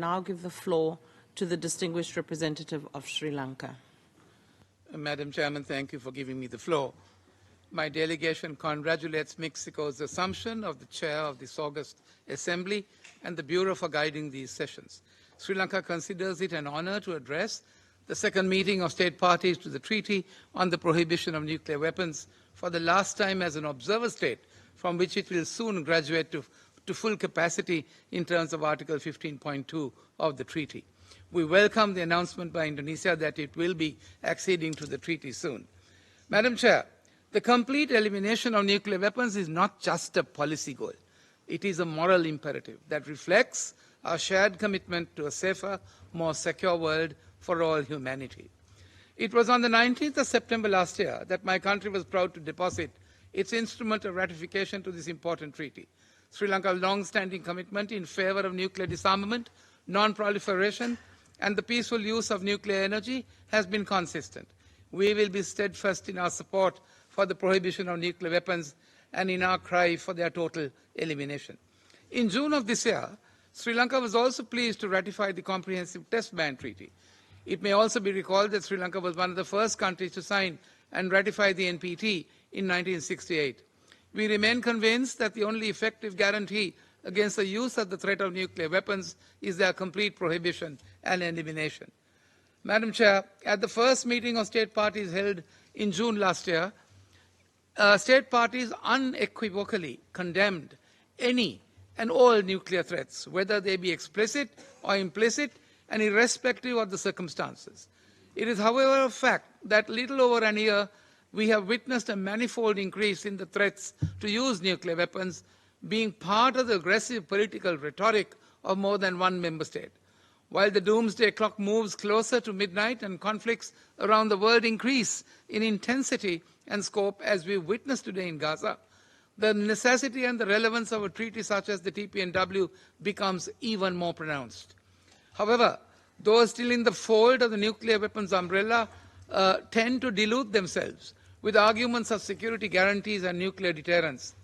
now give the floor to the distinguished representative of Sri Lanka. Madam Chairman, thank you for giving me the floor. My delegation congratulates Mexico's assumption of the chair of this August Assembly and the Bureau for guiding these sessions. Sri Lanka considers it an honor to address the second meeting of state parties to the Treaty on the Prohibition of Nuclear Weapons for the last time as an observer state, from which it will soon graduate to full capacity in terms of Article 15.2 of the treaty. We welcome the announcement by Indonesia that it will be acceding to the treaty soon. Madam Chair, the complete elimination of nuclear weapons is not just a policy goal. It is a moral imperative that reflects our shared commitment to a safer, more secure world for all humanity. It was on the 19th of September last year that my country was proud to deposit its instrument of ratification to this important treaty. Sri Lanka's long-standing commitment in favor of nuclear disarmament, non-proliferation, and the peaceful use of nuclear energy has been consistent. We will be steadfast in our support for the prohibition of nuclear weapons and in our cry for their total elimination. In June of this year, Sri Lanka was also pleased to ratify the Comprehensive Test Ban Treaty. It may also be recalled that Sri Lanka was one of the first countries to sign and ratify the NPT in 1968. We remain convinced that the only effective guarantee against the use of the threat of nuclear weapons is their complete prohibition and elimination. Madam Chair, at the first meeting of state parties held in June last year, state parties unequivocally condemned any and all nuclear threats, whether they be explicit or implicit, and irrespective of the circumstances. It is, however, a fact that little over a year we have witnessed a manifold increase in the threats to use nuclear weapons being part of the aggressive political rhetoric of more than one member state. While the doomsday clock moves closer to midnight and conflicts around the world increase in intensity and scope as we witness today in Gaza, the necessity and the relevance of a treaty such as the TPNW becomes even more pronounced. However, those still in the fold of the nuclear weapons umbrella tend to delude themselves with arguments of security guarantees and nuclear deterrence.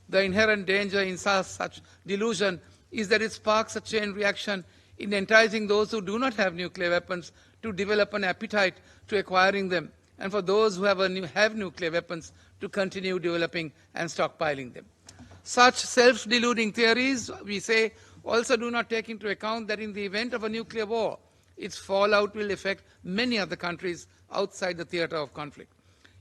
The inherent danger in such delusion is that it sparks a chain reaction in enticing those who do not have nuclear weapons to develop an appetite to acquiring them, and for those who have nuclear weapons to continue developing and stockpiling them. Such self-deluding theories, we say, also do not take into account that in the event of a nuclear war, its fallout will affect many other countries outside the theater of conflict.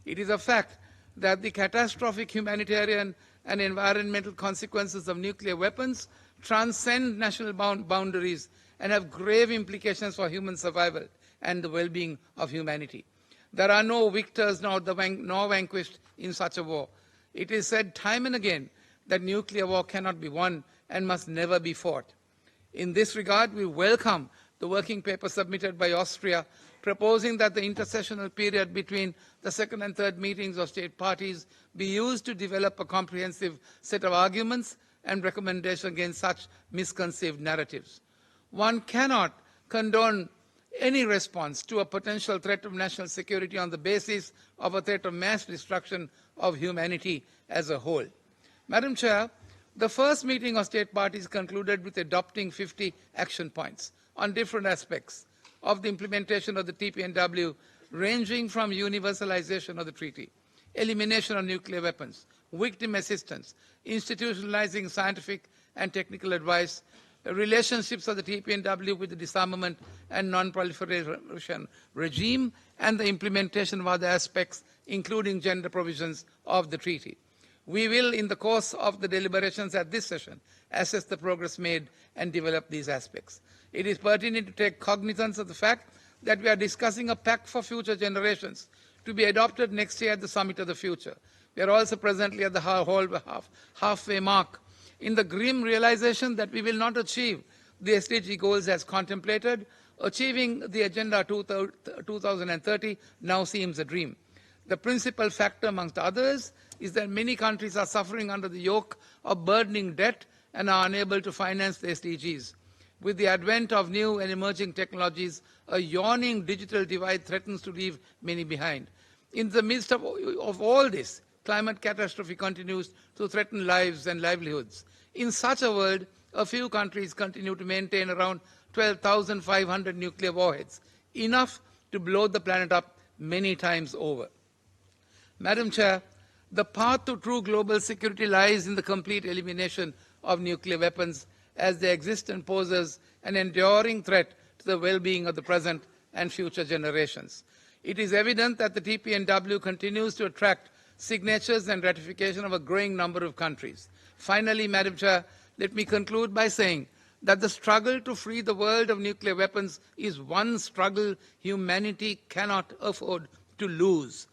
It is a fact that the catastrophic humanitarian and environmental consequences of nuclear weapons transcend national boundaries and have grave implications for human survival and the well-being of humanity. There are no victors nor vanquished in such a war. It is said time and again that nuclear war cannot be won and must never be fought. In this regard, we welcome the working paper submitted by Austria proposing that the intercessional period between the second and third meetings of state parties be used to develop a comprehensive set of arguments and recommendations against such misconceived narratives. One cannot condone any response to a potential threat of national security on the basis of a threat of mass destruction of humanity as a whole. Madam Chair, the first meeting of state parties concluded with adopting 50 action points on different aspects of the implementation of the TPNW, ranging from universalization of the treaty, elimination of nuclear weapons, victim assistance, institutionalizing scientific and technical advice, relationships of the TPNW with the disarmament and non-proliferation regime, and the implementation of other aspects, including gender provisions of the treaty. We will, in the course of the deliberations at this session, assess the progress made and develop these aspects. It is pertinent to take cognizance of the fact that we are discussing a pact for future generations to be adopted next year at the Summit of the Future. We are also presently at the halfway mark in the grim realization that we will not achieve the SDG goals as contemplated. Achieving the Agenda 2030 now seems a dream. The principal factor, amongst others, is that many countries are suffering under the yoke of burdening debt and are unable to finance the SDGs. With the advent of new and emerging technologies, a yawning digital divide threatens to leave many behind. In the midst of all this, climate catastrophe continues to threaten lives and livelihoods. In such a world, a few countries continue to maintain around 12,500 nuclear warheads, enough to blow the planet up many times over. Madam Chair, the path to true global security lies in the complete elimination of nuclear weapons as they exist and poses an enduring threat to the well-being of the present and future generations. It is evident that the TPNW continues to attract signatures and ratification of a growing number of countries. Finally, Madam Chair, let me conclude by saying that the struggle to free the world of nuclear weapons is one struggle humanity cannot afford to lose.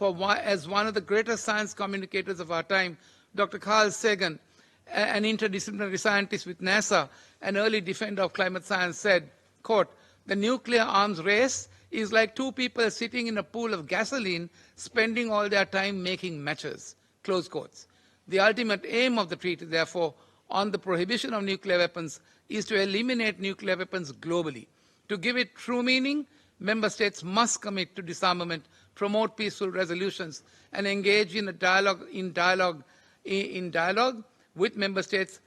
As one of the greatest science communicators of our time, Dr. Carl Sagan, an interdisciplinary scientist with NASA, an early defender of climate science, said, quote, "The nuclear arms race is like two people sitting in a pool of gasoline, spending all their time making matches," close quotes. The ultimate aim of the treaty, therefore, on the prohibition of nuclear weapons is to eliminate nuclear weapons globally. To give it true meaning, member states must commit to disarmament, promote peaceful resolutions, and engage in a dialogue with member states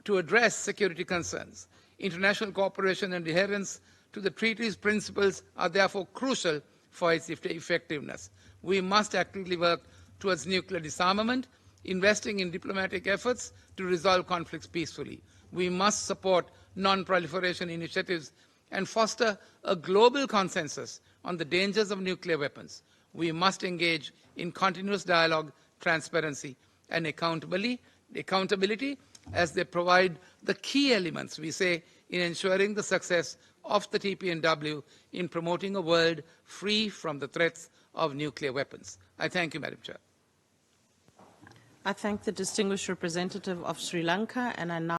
to address security concerns. International cooperation and adherence to the treaty's principles are therefore crucial for its effectiveness. We must actively work towards nuclear disarmament, investing in diplomatic efforts to resolve conflicts peacefully. We must support non-proliferation initiatives and foster a global consensus on the dangers of nuclear weapons. We must engage in continuous dialogue, transparency, and accountability as they provide the key elements, we say, in ensuring the success of the TPNW in promoting a world free from the threats of nuclear weapons. I thank you, Madam Chair. I thank the distinguished representative of Sri Lanka, and I now